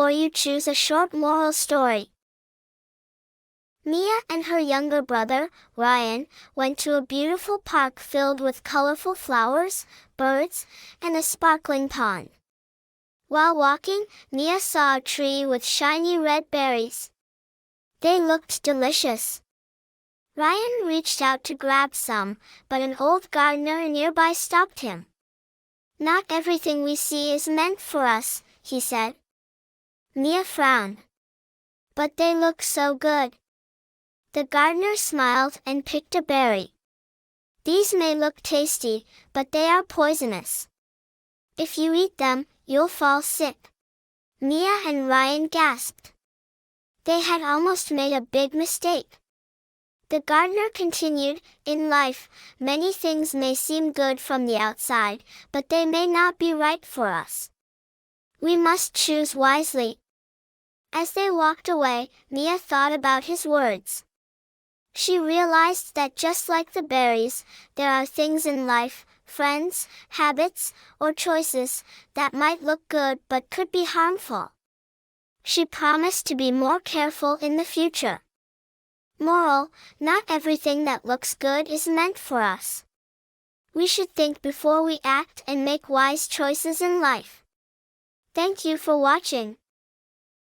before you choose a short moral story. Mia and her younger brother, Ryan, went to a beautiful park filled with colorful flowers, birds, and a sparkling pond. While walking, Mia saw a tree with shiny red berries. They looked delicious. Ryan reached out to grab some, but an old gardener nearby stopped him. "Not everything we see is meant for us," he said. Mia frowned. "But they look so good." The gardener smiled and picked a berry. "These may look tasty, but they are poisonous. If you eat them, you'll fall sick." Mia and Ryan gasped. They had almost made a big mistake. The gardener continued, "In life, many things may seem good from the outside, but they may not be right for us. We must choose wisely." As they walked away, Mia thought about his words. She realized that just like the berries, there are things in life, friends, habits, or choices, that might look good but could be harmful. She promised to be more careful in the future. Moral: not everything that looks good is meant for us. We should think before we act and make wise choices in life. Thank you for watching.